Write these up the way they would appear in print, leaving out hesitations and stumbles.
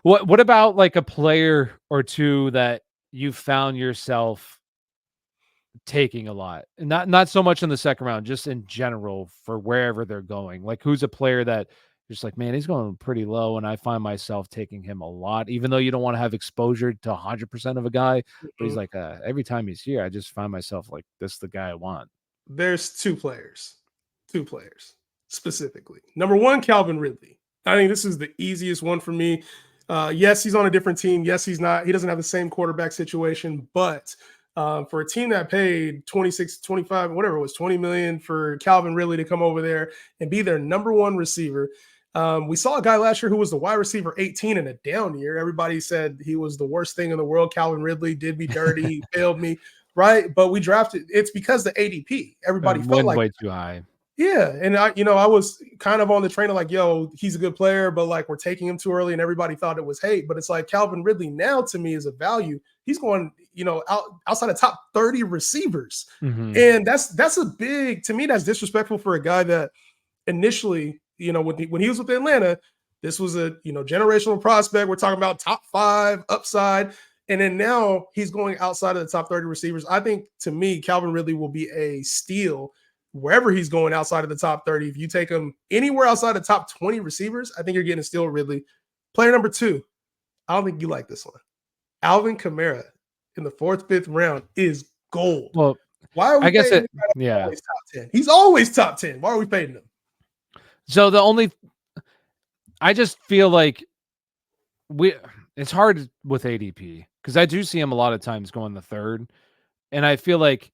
What about like a player or two that you found yourself taking a lot? And not so much in the second round, just in general for wherever they're going. Like who's a player that you're just like, man, he's going pretty low, and I find myself taking him a lot, even though you don't want to have exposure to 100% of a guy. But he's Mhm. like, every time he's here, I just find myself like, this is the guy I want. There's two players specifically. Number one, Calvin Ridley. I think this is the easiest one for me. Yes, he's on a different team. Yes, he's not. He doesn't have the same quarterback situation, but for a team that paid 26, 25, whatever it was, 20 million for Calvin Ridley to come over there and be their number one receiver. We saw a guy last year who was the wide receiver 18 in a down year. Everybody said he was the worst thing in the world. Calvin Ridley did me dirty, he failed me, right? But we drafted. It's because the ADP. Everybody felt Went like, way too high. yeah, and I was kind of on the train of like, yo, he's a good player, but like we're taking him too early, and everybody thought it was hate. But it's like Calvin Ridley now to me is a value. He's going, outside the top 30 receivers, Hmm. and that's a big, to me, that's disrespectful for a guy that initially, when he was with Atlanta, this was a generational prospect. We're talking about top 5 upside, and then now he's going outside of the top 30 receivers. I think to me, Calvin Ridley will be a steal wherever he's going outside of the top 30. If you take him anywhere outside the top 20 receivers, I think you're getting a steal Ridley. Player number 2, I don't think you like this one. Alvin Kamara in the 4th, 5th round is gold. Well, Why are we I guess paying it, this guy to be yeah. always top 10? He's always top 10. Why are we paying him? So I just feel like it's hard with ADP because I do see him a lot of times going the 3rd, and I feel like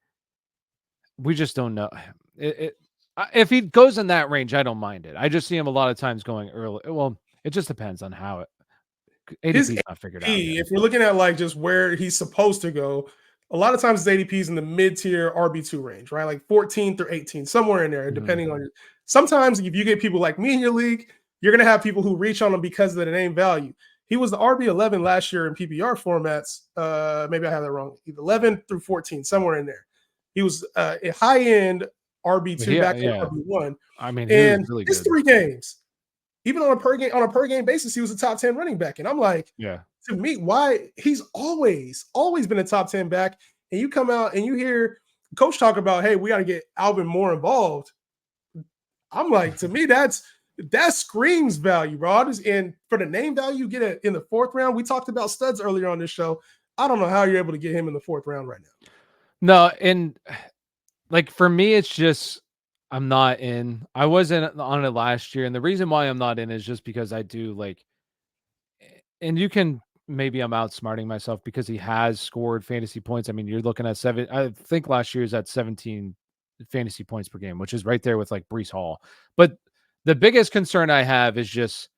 we just don't know. If he goes in that range, I don't mind it. I just see him a lot of times going early. Well, it just depends on how ADP His is not figured out ADP, yet. if we're looking at like just where he's supposed to go, a lot of times his ADP is in the mid-tier RB2 range, right? Like 14 through 18, somewhere in there, Mhm. depending on your. Sometimes if you get people like me in your league, you're gonna have people who reach on him because of the name value. He was the RB11 last year in PPR formats. Maybe I have that wrong. 11 through 14, somewhere in there. He was a high-end RB2 back in Yeah. RB1. I mean, he was And really his good. 3 games, even on a per game basis, he was a top 10 running back. And I'm like, Yeah. to me, why he's always been a top 10 back. And you come out and you hear coach talk about, hey, we got to get Alvin more involved. I'm like, to me, that screams value, bro. And for the name value, you get it in the 4th round. We talked about studs earlier on this show. I don't know how you're able to get him in the 4th round right now. No, and like for me, it's just I'm not in. I wasn't on it last year, and the reason why I'm not in is just because I do like, and you can maybe I'm outsmarting myself because he has scored fantasy points. I mean, you're looking at 7. I think last year's at 17 fantasy points per game, which is right there with like Brees Hall. But the biggest concern I have is just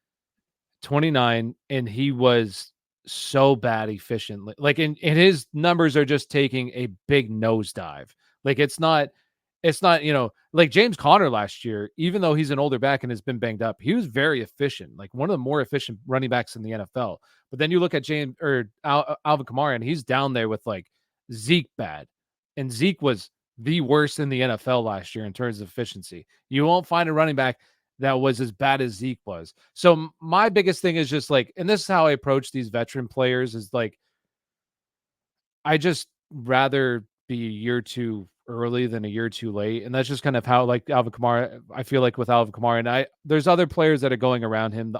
29, and he was so bad efficiently. Like, and his numbers are just taking a big nosedive. Like, it's not, like James Conner last year, even though he's an older back and has been banged up, he was very efficient, like one of the more efficient running backs in the NFL. But then you look at Alvin Kamara, and he's down there with like Zeke bad. And Zeke was the worst in the NFL last year in terms of efficiency. You won't find a running back that was as bad as Zeke was. So my biggest thing is just like, and this is how I approach these veteran players is like, I just rather be a year too early than a year too late. And that's just kind of how like Alvin Kamara, I feel like with Alvin Kamara, and there's other players that are going around him.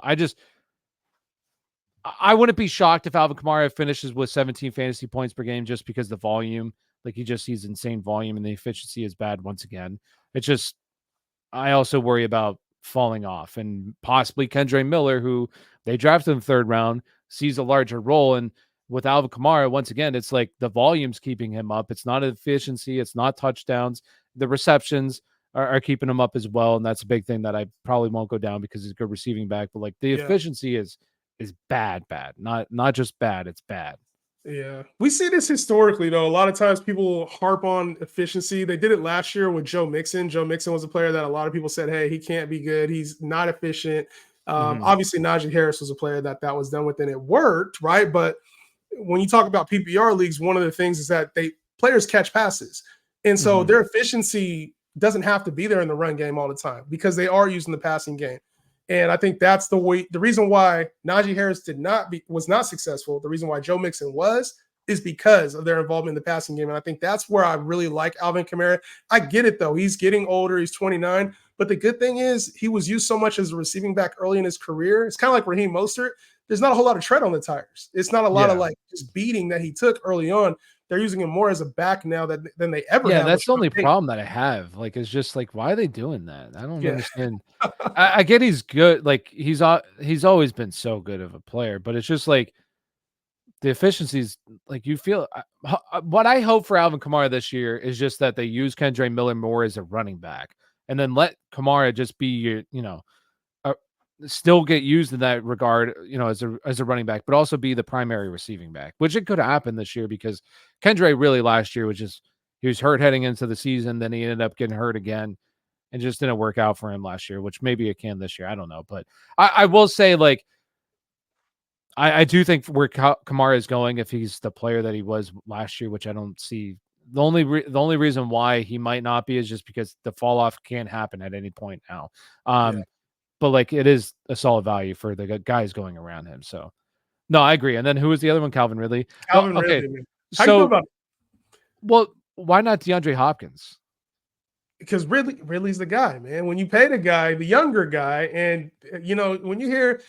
I wouldn't be shocked if Alvin Kamara finishes with 17 fantasy points per game just because the volume, like he just sees insane volume and the efficiency is bad once again. It's just, I also worry about falling off, and possibly Kendre Miller, who they drafted in the 3rd round, sees a larger role. And with Alvin Kamara, once again, it's like the volume's keeping him up. It's not efficiency. It's not touchdowns. The receptions are keeping him up as well. And that's a big thing that I probably won't go down because he's a good receiving back. But like the Yeah. efficiency is bad. Not just bad. It's bad. Yeah. We see this historically, though. A lot of times people harp on efficiency. They did it last year with Joe Mixon. Joe Mixon was a player that a lot of people said, hey, he can't be good. He's not efficient. Mhm. Obviously, Najee Harris was a player that was done with, and it worked, right? But when you talk about PPR leagues, one of the things is that players catch passes. And so Mhm. their efficiency doesn't have to be there in the run game all the time because they are using the passing game. And I think that's the reason why Najee Harris was not successful. The reason why Joe Mixon is because of their involvement in the passing game. And I think that's where I really like Alvin Kamara. I get it, though. He's getting older. He's 29. But the good thing is he was used so much as a receiving back early in his career. It's kind of like Raheem Mostert. There's not a whole lot of tread on the tires. It's not a lot of like just beating that he took early on. They're using him more as a back now than they ever have. That's the only problem that I have. Like, it's just like, why are they doing that? I don't Yeah. understand. I get he's good. Like, he's always been so good of a player, but it's just like the efficiencies. Like, you feel what I hope for Alvin Kamara this year is just that they use Kendre Miller more as a running back, and then let Kamara just be your, still get used in that regard, as a running back, but also be the primary receiving back, which it could happen this year because Kendre really last year he was hurt heading into the season. Then he ended up getting hurt again and just didn't work out for him last year, which maybe it can this year. I don't know. But I will say, like, I do think where Kamara is going, if he's the player that he was last year, which I don't see. The only reason why he might not be is just because the fall off can happen at any point now. But like, it is a solid value for the guys going around him. So no, I agree. And then who was the other one? Calvin Ridley. Calvin Ridley, man. How So, you feel about it? Well, why not DeAndre Hopkins? Because Ridley's the guy, man. When you pay the guy, the younger guy, and when you hear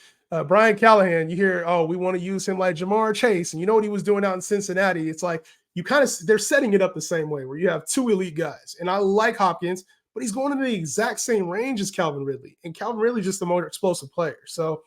Brian Callahan, you hear, oh, we want to use him like Jamar Chase, and you know what he was doing out in Cincinnati. It's like they're setting it up the same way where you have two elite guys, and I like Hopkins, but he's going into the exact same range as Calvin Ridley, and Calvin Ridley's just a more explosive player. So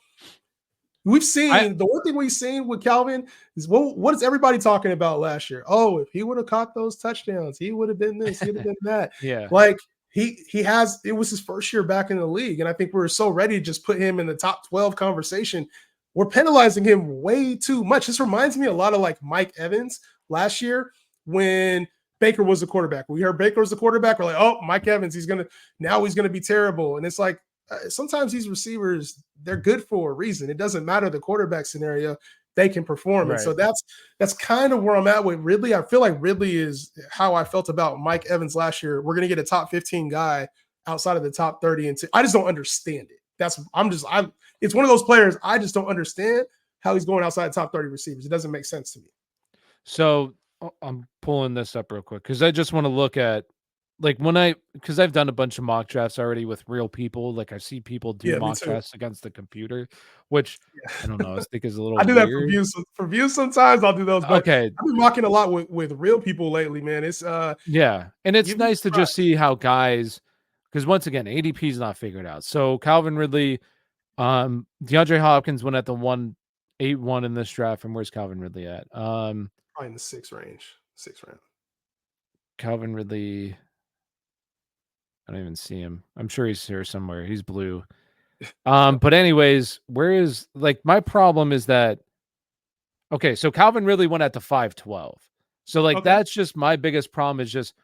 we've seen the one thing we've seen with Calvin is what is everybody talking about last year? Oh, if he would have caught those touchdowns, he would have been this, he would have been that. Yeah, like it was his first year back in the league, and I think we're so ready to just put him in the top 12 conversation. We're penalizing him way too much. This reminds me a lot of like Mike Evans last year when Baker was the quarterback. We heard Baker was the quarterback. We're like, oh, Mike Evans, he's gonna be terrible. And it's like sometimes these receivers, they're good for a reason. It doesn't matter the quarterback scenario; they can perform. Right. And so that's kind of where I'm at with Ridley. I feel like Ridley is how I felt about Mike Evans last year. We're gonna get a top 15 guy outside of the top 30, and I just don't understand it. It's one of those players I just don't understand how he's going outside the top 30 receivers. It doesn't make sense to me. So I'm pulling this up real quick because I just want to look at like because I've done a bunch of mock drafts already with real people. Like I see people do mock drafts against the computer, which I don't know. I think is a little. I do weird. that for views. Sometimes I'll do those. But okay, I've been mocking a lot with real people lately, man. It's yeah, and it's nice to just see how guys, because once again, ADP is not figured out. So Calvin Ridley, DeAndre Hopkins went at the 181 in this draft, and where's Calvin Ridley at? Probably in the 6th round. Calvin Ridley. I don't even see him. I'm sure he's here somewhere. He's blue. But anyways, where is like my problem is that okay, so Calvin Ridley went at the 512. So like that's just my biggest problem is just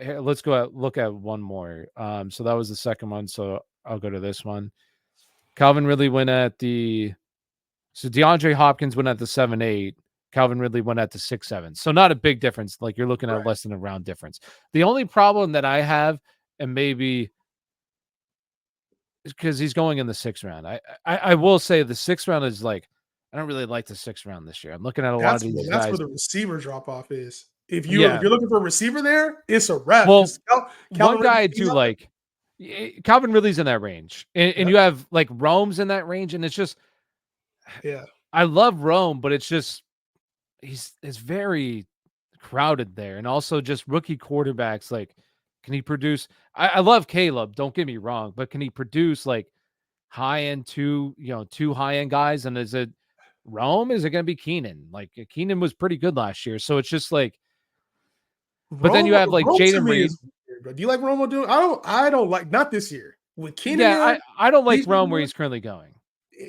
here, let's go look at one more. So that was the second one. So I'll go to this one. Calvin Ridley went at so DeAndre Hopkins went at the 7.8. Calvin Ridley went at the 6.7. So not a big difference. Like you're looking at less than a round difference. The only problem that I have, and maybe because he's going in the 6th round. I will say the 6th round is like, I don't really like the 6th round this year. I'm looking at a lot of these guys. That's where the receiver drop off is. If you're looking for a receiver there, it's a wrap. Well, one guy I do like, Calvin Ridley's in that range. And you have like Rome's in that range. And it's just, I love Rome, but it's just, it's very crowded there. And also just rookie quarterbacks, like, can he produce? I love Caleb, don't get me wrong, but can he produce like high-end two high-end guys? And is it Rome? Is it going to be Keenan? Like Keenan was pretty good last year. So it's just like, but then you have like Jaden Reed. Do you like Rome? I don't like, not this year. With Keenan, yeah, I don't like Rome where he's currently going.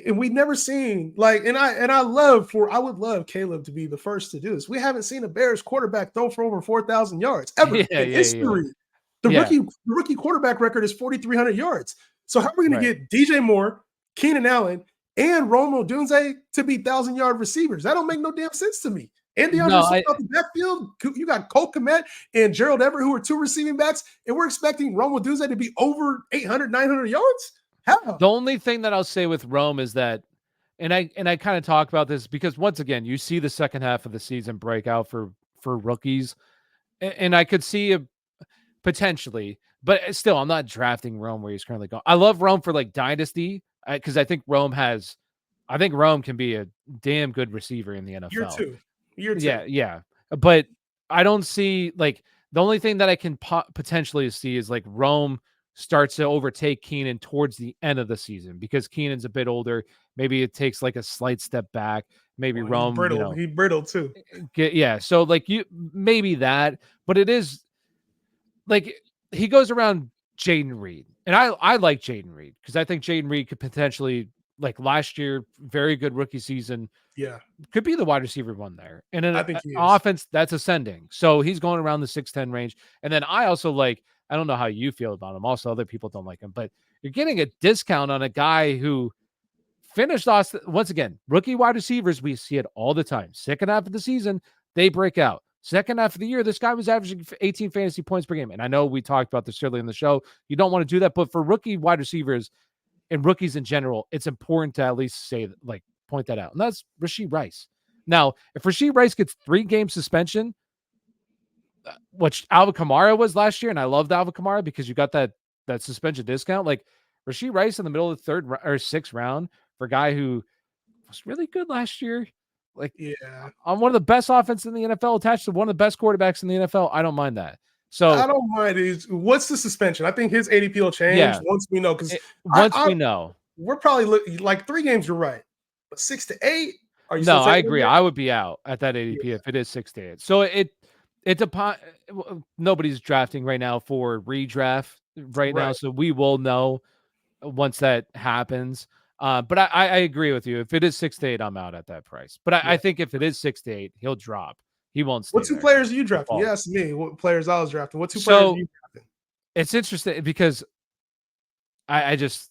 And we've never seen like, I would love Caleb to be the first to do this. We haven't seen a Bears quarterback throw for over 4,000 yards ever in history. Yeah. The rookie quarterback record is 4,300 yards. So how are we going to get DJ Moore, Keenan Allen, and Rome Odunze to be 1,000-yard receivers? That don't make no damn sense to me. And DeAndre out the backfield, you got Cole Kmet and Gerald Everett, who are 2 receiving backs, and we're expecting Rome Odunze to be over 800, 900 yards? How? The only thing that I'll say with Rome is that, and I kind of talk about this because once again, you see the second half of the season break out for rookies, and I could see a potentially, but still, I'm not drafting Rome where he's currently going. I love Rome for like dynasty because I think Rome can be a damn good receiver in the Year NFL. two. Year two. Yeah, but I don't see like the only thing that I can potentially see is like Rome starts to overtake Keenan towards the end of the season because Keenan's a bit older. Maybe it takes like a slight step back. Maybe Well, he's Rome, brittle. He brittle too. yeah. So like you maybe that, but it is like he goes around Jaden Reed, and I like Jaden Reed because I think Jaden Reed could potentially like last year, very good rookie season, Yeah, could be the wide receiver one there, and I an think he is. offense that's ascending. So he's going around the 6'10" range, and then I also like. I don't know how you feel about him. Also, other people don't like him, but you're getting a discount on a guy who finished off once again. Rookie wide receivers, we see it all the time. Second half of the season, they break out. Second half of the year, this guy was averaging 18 fantasy points per game. And I know we talked about this earlier in the show. You don't want to do that, but for rookie wide receivers and rookies in general, it's important to at least say, like, point that out. And that's Rashee Rice. Now, if Rashee Rice gets 3-game suspension, which Alvin Kamara was last year, and I loved Alvin Kamara because you got that suspension discount. Like Rashee Rice in the middle of the third or sixth round for a guy who was really good last year. Like Yeah, on one of the best offenses in the NFL, attached to one of the best quarterbacks in the NFL. I don't mind that. I So don't mind. What's the suspension? I think his ADP will change yeah, once we know because once we know. we're probably like 3 games. You're right, but 6 to 8. Are you No, still I taking him agree. there? I would be out at that ADP Yeah, if it is 6 to 8. So it's upon nobody's drafting right now for redraft right now, right. so we will know once that happens. But I agree with you. If it is 6 to 8, I'm out at that price. But I Yeah. think if it is 6 to 8, he'll drop. He won't What stay 2 there. players are you He'll drafting? You fall. asked me what players I was drafting. What 2 players are So you drafting? it's interesting because I just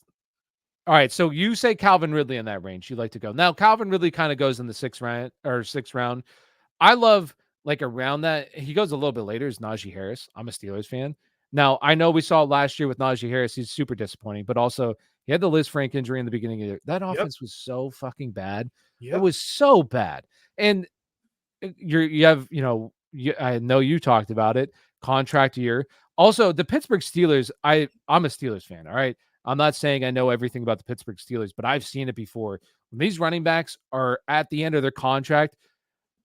all right. So you say Calvin Ridley in that range. You like to go now. Calvin Ridley kind of goes in the sixth round. I love like around that. He goes a little bit later. Is Najee Harris? I'm a Steelers fan. Now I know we saw last year with Najee Harris. He's super disappointing, but also he had the Liz Frank injury in the beginning of the year. That Yep. offense was so fucking bad. It Yep. was so bad. And you have I know you talked about it. Contract year. Also, the Pittsburgh Steelers. I'm a Steelers fan. All right. I'm not saying I know everything about the Pittsburgh Steelers, but I've seen it before. When these running backs are at the end of their contract,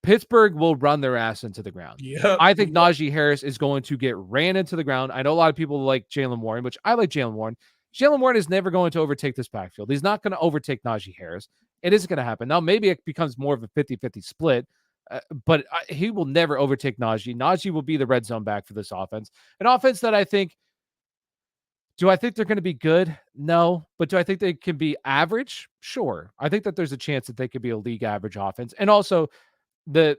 Pittsburgh will run their ass into the ground. Yep. I think Najee Harris is going to get ran into the ground. I know a lot of people like Jalen Warren, which I like Jalen Warren. Jalen Warren is never going to overtake this backfield. He's not going to overtake Najee Harris. It isn't going to happen. Now, maybe it becomes more of a 50-50 split, but he will never overtake Najee. Najee will be the red zone back for this offense. An offense that I think, do I think they're going to be good? No. But do I think they can be average? Sure. I think that there's a chance that they could be a league average offense. And also, the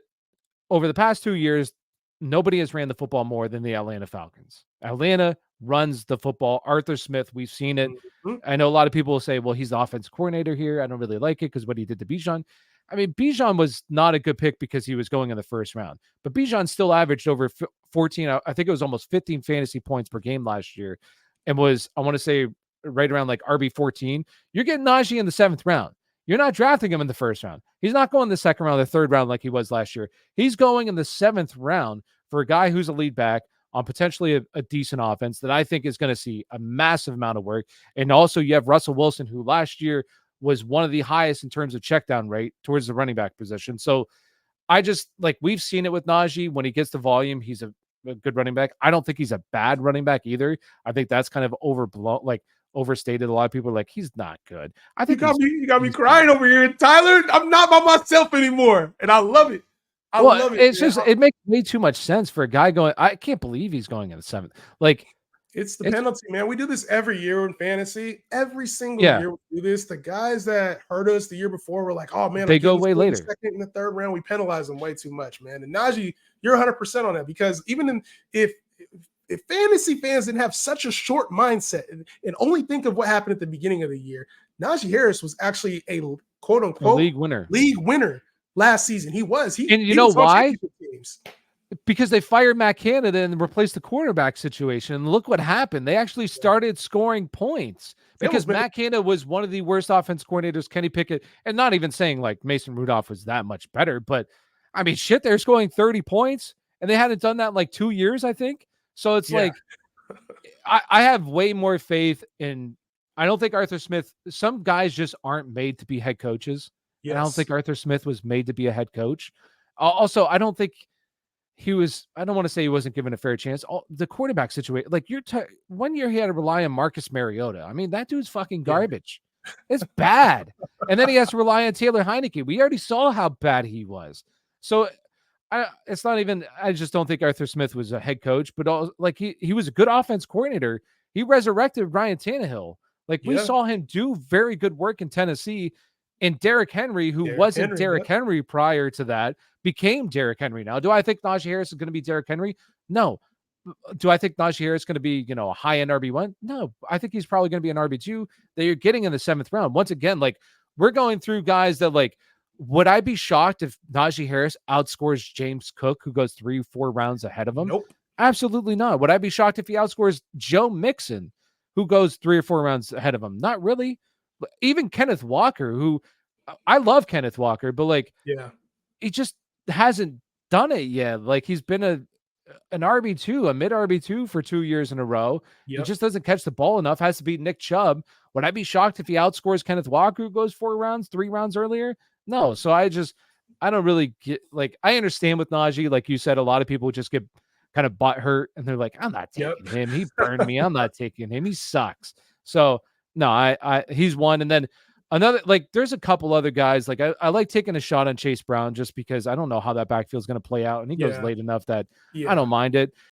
over the past 2 years, nobody has ran the football more than the Atlanta Falcons. Atlanta runs the football. Arthur Smith, we've seen it. Mhm. I know a lot of people will say, well, he's the offense coordinator here. I don't really like it because what he did to Bijan. I mean, Bijan was not a good pick because he was going in the first round, but Bijan still averaged over 14. I think it was almost 15 fantasy points per game last year and was, I want to say, right around like RB 14. You're getting Najee in the 7th round. You're not drafting him in the first round. He's not going the second round or third round like he was last year. He's going in the 7th round for a guy who's a lead back on potentially a decent offense that I think is going to see a massive amount of work. And also you have Russell Wilson, who last year was one of the highest in terms of check down rate towards the running back position. So I just like we've seen it with Najee when he gets the volume, he's a good running back. I don't think he's a bad running back either. I think that's kind of overblown, like overstated. A lot of people are like, he's not good. I think You got me he's good. crying over here, Tyler. I'm not by myself anymore, and I love it. I Well, love it. it's Man. just it makes way too much sense for a guy going. I can't believe he's going in the 7th. Like It's the it's penalty, man. We do this every year in fantasy. Every single yeah, year we do this. The guys that hurt us the year before were like, "Oh man, I'm they go getting this way in the later. second and the third round." We penalize them way too much, man. And Najee, you're 100% on that because if fantasy fans didn't have such a short mindset and only think of what happened at the beginning of the year, Najee Harris was actually a quote A unquote league winner. league winner last season. He was And you he know was on why? championship teams. because they fired Matt Canada and replaced the quarterback situation. And look what happened. They actually started scoring points They almost because made Matt Canada was one of the worst offense coordinators. Kenny Pickett, and not even saying like Mason Rudolph was that much better, but I mean, shit, they're scoring 30 points and they hadn't done that in like 2 years, I think. So it's yeah, like, I have way more faith in, I don't think Arthur Smith, some guys just aren't made to be head coaches. And I don't yes, think Arthur Smith was made to be a head coach. Also, I don't think he was, I don't want to say he wasn't given a fair chance. The quarterback situation, like 1 year he had to rely on Marcus Mariota. I mean, that dude's fucking yeah, garbage. It's bad. And then he has to rely on Taylor Heineke. We already saw how bad he was. So it's not even, I just don't think Arthur Smith was a head coach, but like he was a good offense coordinator. He resurrected Ryan Tannehill. Like we yeah. saw him do very good work in Tennessee. And Derrick Henry, who Derrick wasn't Henry, Derrick yep, Henry prior to that, became Derrick Henry now. Do I think Najee Harris is going to be Derrick Henry? No. Do I think Najee Harris is going to be, a high-end RB1? No. I think he's probably going to be an RB2 that you're getting in the 7th round. Once again, like we're going through guys that like, would I be shocked if Najee Harris outscores James Cook, who goes 3-4 rounds ahead of him? nope, Absolutely not. Would I be shocked if he outscores Joe Mixon, who goes 3 or 4 rounds ahead of him? Not really. Even Kenneth Walker, who I love Kenneth Walker, but like yeah, he just hasn't done it yet. Like he's been an RB2, a mid RB2 for 2 years in a row. He yep, just doesn't catch the ball enough, has to beat Nick Chubb. Would I be shocked if he outscores Kenneth Walker, who goes 4 rounds, 3 rounds earlier? No. So I don't really get, like, I understand with Najee, like you said, a lot of people just get kind of butt hurt and they're like, I'm not yep, taking him. He burned me. I'm not taking him. He sucks. So no, he's one. And then another, like, there's a couple other guys. Like, I like taking a shot on Chase Brown just because I don't know how that backfield is going to play out. And he goes yeah, late enough that I yeah. don't mind it.